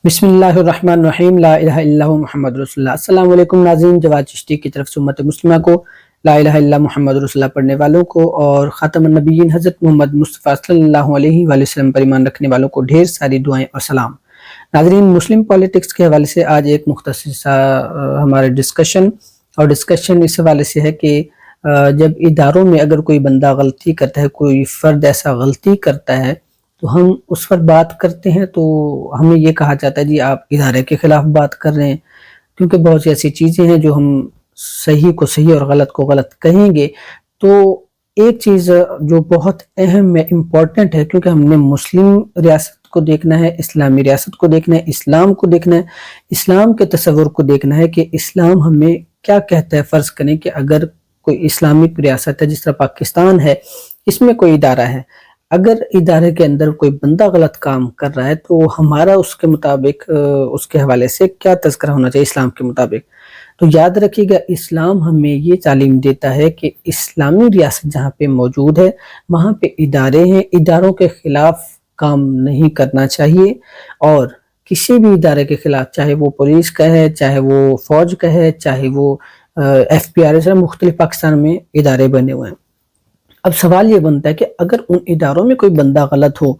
بسم اللہ الرحمن الرحیم، لا الہ الا اللہ محمد رسول اللہ۔ السلام علیکم ناظرین، جواد چشتی کی طرف سے امت مسلمہ کو لا الہ الا اللہ محمد رسول اللہ پڑھنے والوں کو اور خاتم النبیین حضرت محمد مصطفیٰ صلی اللہ علیہ وآلہ وسلم پر ایمان رکھنے والوں کو ڈھیر ساری دعائیں اور سلام۔ ناظرین، مسلم پالیٹکس کے حوالے سے آج ایک مختصر سا ہمارے ڈسکشن اس حوالے سے ہے کہ جب اداروں میں اگر کوئی بندہ غلطی کرتا ہے، کوئی فرد ایسا غلطی کرتا ہے تو ہم اس پر بات کرتے ہیں تو ہمیں یہ کہا جاتا ہے جی آپ ادارے کے خلاف بات کر رہے ہیں، کیونکہ بہت سی ایسی چیزیں ہیں جو ہم صحیح کو صحیح اور غلط کو غلط کہیں گے۔ تو ایک چیز جو بہت اہم ہے، امپورٹنٹ ہے، کیونکہ ہم نے مسلم ریاست کو دیکھنا ہے، اسلامی ریاست کو دیکھنا ہے، اسلام کو دیکھنا ہے، اسلام کے تصور کو دیکھنا ہے کہ اسلام ہمیں کیا کہتا ہے۔ فرض کریں کہ اگر کوئی اسلامک ریاست ہے، جس طرح پاکستان ہے، اس میں کوئی ادارہ ہے، اگر ادارے کے اندر کوئی بندہ غلط کام کر رہا ہے تو ہمارا اس کے مطابق اس کے حوالے سے کیا تذکرہ ہونا چاہیے اسلام کے مطابق۔ تو یاد رکھیے گا، اسلام ہمیں یہ تعلیم دیتا ہے کہ اسلامی ریاست جہاں پہ موجود ہے وہاں پہ ادارے ہیں، اداروں کے خلاف کام نہیں کرنا چاہیے، اور کسی بھی ادارے کے خلاف، چاہے وہ پولیس کا ہے، چاہے وہ فوج کا ہے، چاہے وہ FPR ہے، مختلف پاکستان میں ادارے بنے ہوئے ہیں۔ اب سوال یہ بنتا ہے کہ اگر ان اداروں میں کوئی بندہ غلط ہو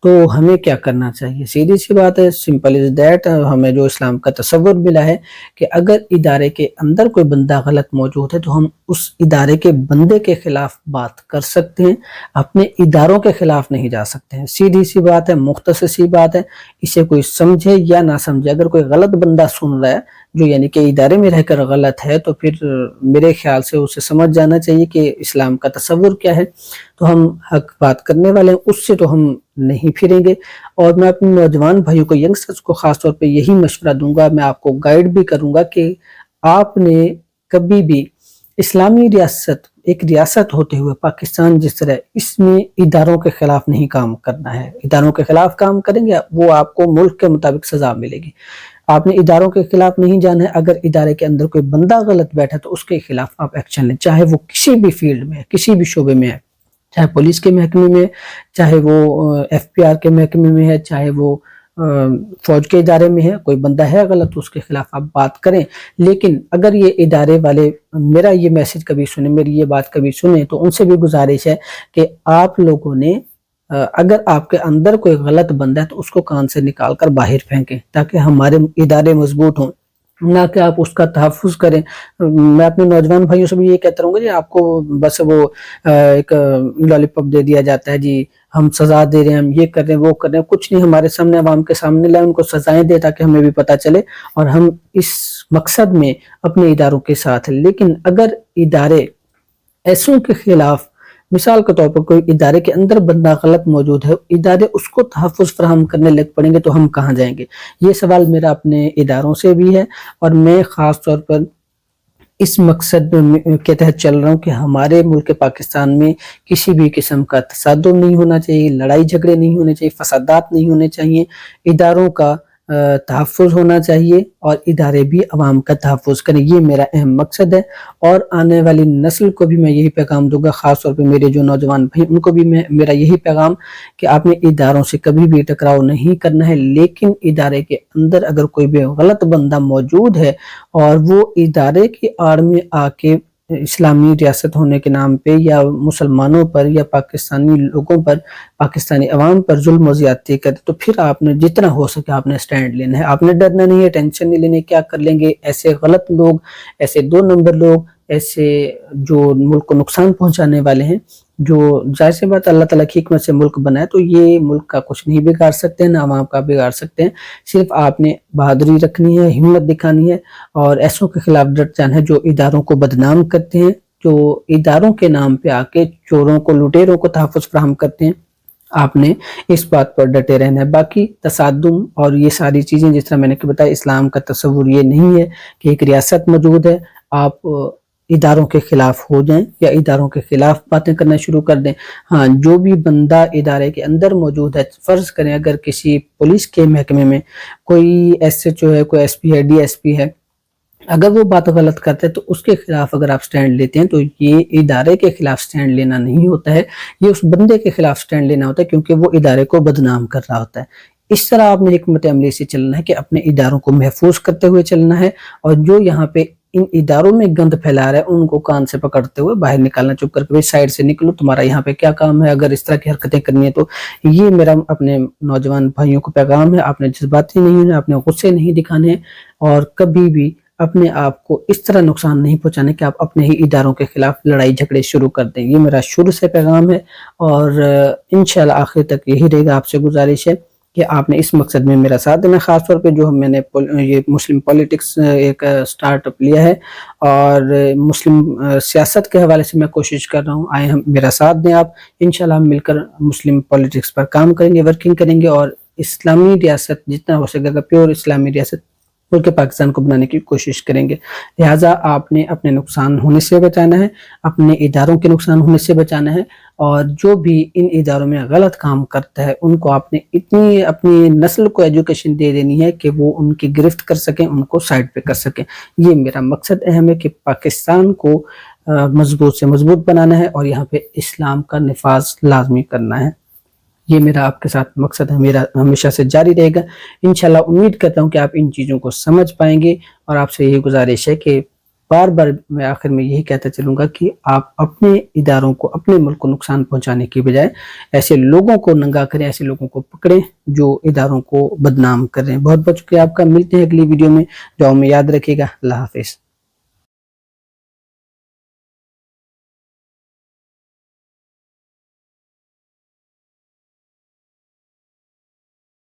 تو ہمیں کیا کرنا چاہیے؟ سیدھی سی بات ہے، سمپل از دیٹ، ہمیں جو اسلام کا تصور ملا ہے کہ اگر ادارے کے اندر کوئی بندہ غلط موجود ہے تو ہم اس ادارے کے بندے کے خلاف بات کر سکتے ہیں، اپنے اداروں کے خلاف نہیں جا سکتے ہیں۔ سیدھی سی بات ہے، مختصر سی بات ہے، اسے کوئی سمجھے یا نہ سمجھے، اگر کوئی غلط بندہ سن رہا ہے جو یعنی کہ ادارے میں رہ کر غلط ہے تو پھر میرے خیال سے اسے سمجھ جانا چاہیے کہ اسلام کا تصور کیا ہے، تو ہم حق بات کرنے والے ہیں، اس سے تو ہم نہیں پھریں گے۔ اور میں اپنے نوجوان بھائیوں کو، ینگسٹرز کو خاص طور پہ یہی مشورہ دوں گا، میں آپ کو گائیڈ بھی کروں گا کہ آپ نے کبھی بھی اسلامی ریاست، ایک ریاست ہوتے ہوئے پاکستان جس طرح، اس میں اداروں کے خلاف نہیں کام کرنا ہے۔ اداروں کے خلاف کام کریں گے وہ آپ کو ملک کے مطابق سزا ملے گی۔ آپ نے اداروں کے خلاف نہیں جانا ہے، اگر ادارے کے اندر کوئی بندہ غلط بیٹھا تو اس کے خلاف آپ ایکشن لیں، چاہے وہ کسی بھی فیلڈ میں ہے، کسی بھی شعبے میں ہے، چاہے پولیس کے محکمے میں، چاہے وہ FPR کے محکمے میں ہے، چاہے وہ فوج کے ادارے میں ہے، کوئی بندہ ہے غلط تو اس کے خلاف آپ بات کریں۔ لیکن اگر یہ ادارے والے میرا یہ میسج کبھی سنیں، میری یہ بات کبھی سنیں، تو ان سے بھی گزارش ہے کہ آپ لوگوں نے اگر آپ کے اندر کوئی غلط بندہ ہے تو اس کو کان سے نکال کر باہر پھینکیں، تاکہ ہمارے ادارے مضبوط ہوں، نہ کہ آپ اس کا تحفظ کریں۔ میں اپنے نوجوان بھائیوں سے بھی یہ کہتا رہوں گا، جی آپ کو بس وہ ایک لالی پاپ دے دیا جاتا ہے، جی ہم سزا دے رہے ہیں، ہم یہ کر رہے ہیں، وہ کر رہے ہیں، کچھ نہیں، ہمارے سامنے، عوام کے سامنے لائیں، ان کو سزائیں دے تاکہ ہمیں بھی پتہ چلے اور ہم اس مقصد میں اپنے اداروں کے ساتھ ہیں۔ لیکن اگر ادارے ایسوں کے خلاف، مثال کے طور پر کوئی ادارے کے اندر بندہ غلط موجود ہے، ادارے اس کو تحفظ فراہم کرنے لگ پڑیں گے تو ہم کہاں جائیں گے؟ یہ سوال میرا اپنے اداروں سے بھی ہے، اور میں خاص طور پر اس مقصد کے تحت چل رہا ہوں کہ ہمارے ملک پاکستان میں کسی بھی قسم کا تصادم نہیں ہونا چاہیے، لڑائی جھگڑے نہیں ہونے چاہیے، فسادات نہیں ہونے چاہیے، اداروں کا تحفظ ہونا چاہیے اور ادارے بھی عوام کا تحفظ کریں، یہ میرا اہم مقصد ہے۔ اور آنے والی نسل کو بھی میں یہی پیغام دوں گا، خاص طور پہ میرے جو نوجوان بھائی، ان کو بھی میرا یہی پیغام کہ آپ نے اداروں سے کبھی بھی ٹکراؤ نہیں کرنا ہے، لیکن ادارے کے اندر اگر کوئی بھی غلط بندہ موجود ہے اور وہ ادارے کی آڑ میں آ کے اسلامی ریاست ہونے کے نام پہ یا مسلمانوں پر یا پاکستانی لوگوں پر، پاکستانی عوام پر ظلم و زیادتی کرے، تو پھر آپ نے جتنا ہو سکے آپ نے سٹینڈ لینا ہے، آپ نے ڈرنا نہیں ہے، ٹینشن نہیں لینی، کیا کر لیں گے ایسے غلط لوگ، ایسے 2 نمبر لوگ، ایسے جو ملک کو نقصان پہنچانے والے ہیں، جو ظاہر سی بات اللہ تعالیٰ کی حکمت سے ملک بنائے تو یہ ملک کا کچھ نہیں بگاڑ سکتے ہیں، نہ عوام کا بگاڑ سکتے ہیں۔ صرف آپ نے بہادری رکھنی ہے، ہمت دکھانی ہے اور ایسوں کے خلاف ڈٹ جانا ہے جو اداروں کو بدنام کرتے ہیں، جو اداروں کے نام پہ آ کے چوروں کو، لٹیروں کو تحفظ فراہم کرتے ہیں۔ آپ نے اس بات پر ڈٹے رہنا ہے۔ باقی تصادم اور یہ ساری چیزیں جس طرح میں نے بتایا، اسلام کا تصور یہ نہیں ہے کہ ایک ریاست موجود ہے، آپ اداروں کے خلاف ہو جائیں یا اداروں کے خلاف باتیں کرنا شروع کر دیں۔ ہاں، جو بھی بندہ ادارے کے اندر موجود ہے، فرض کریں اگر کسی پولیس کے محکمے میں کوئی SHO ہے، کوئی SP ہے، DSP ہے، اگر وہ بات غلط کرتے ہیں تو اس کے خلاف اگر آپ سٹینڈ لیتے ہیں تو یہ ادارے کے خلاف سٹینڈ لینا نہیں ہوتا ہے، یہ اس بندے کے خلاف سٹینڈ لینا ہوتا ہے، کیونکہ وہ ادارے کو بدنام کر رہا ہوتا ہے۔ اس طرح آپ نے حکمت عملی سے چلنا ہے کہ اپنے اداروں کو محفوظ کرتے ہوئے چلنا ہے، اور جو یہاں پہ ان اداروں میں گند پھیلا رہا ہے ان کو کان سے پکڑتے ہوئے باہر نکالنا، چپ کر کے بھائی سائڈ سے نکلو، تمہارا یہاں پہ کیا کام ہے، اگر اس طرح کی حرکتیں کرنی ہے تو۔ یہ میرا اپنے نوجوان بھائیوں کو پیغام ہے، آپ نے جذباتی نہیں ہونا، آپ نے غصے نہیں دکھانے ہیں، اور کبھی بھی اپنے آپ کو اس طرح نقصان نہیں پہنچانے کہ آپ اپنے ہی اداروں کے خلاف لڑائی جھگڑے شروع کر دیں۔ یہ میرا شروع سے پیغام ہے، اور انشاءاللہ آخر تک یہی رہے گا۔ آپ سے گزارش ہے کہ آپ نے اس مقصد میں میرا ساتھ دینا، خاص طور پہ جو میں نے یہ مسلم پولیٹکس ایک سٹارٹ اپ لیا ہے، اور مسلم سیاست کے حوالے سے میں کوشش کر رہا ہوں، آئے ہم میرا ساتھ دیں آپ، انشاءاللہ ہم مل کر مسلم پولیٹکس پر کام کریں گے، ورکنگ کریں گے، اور اسلامی ریاست جتنا ہو سکے گا پیور اسلامی ریاست ملک پاکستان کو بنانے کی کوشش کریں گے۔ لہٰذا آپ نے اپنے نقصان ہونے سے بچانا ہے، اپنے اداروں کے نقصان ہونے سے بچانا ہے، اور جو بھی ان اداروں میں غلط کام کرتا ہے ان کو آپ نے اتنی اپنی نسل کو ایجوکیشن دے دینی ہے کہ وہ ان کی گرفت کر سکیں، ان کو سائڈ پہ کر سکیں۔ یہ میرا مقصد اہم ہے کہ پاکستان کو مضبوط سے مضبوط بنانا ہے، اور یہاں پہ اسلام کا نفاذ لازمی کرنا ہے۔ یہ میرا آپ کے ساتھ مقصد ہے، میرا ہمیشہ سے جاری رہے گا انشاءاللہ۔ امید کرتا ہوں کہ آپ ان چیزوں کو سمجھ پائیں گے، اور آپ سے یہی گزارش ہے کہ بار بار میں آخر میں یہی کہتا چلوں گا کہ آپ اپنے اداروں کو، اپنے ملک کو نقصان پہنچانے کی بجائے ایسے لوگوں کو ننگا کریں، ایسے لوگوں کو پکڑیں جو اداروں کو بدنام کر رہے ہیں۔ بہت بہت شکریہ آپ کا، ملتے ہیں اگلی ویڈیو میں، دعاؤں میں یاد رکھیے گا۔ اللہ حافظ۔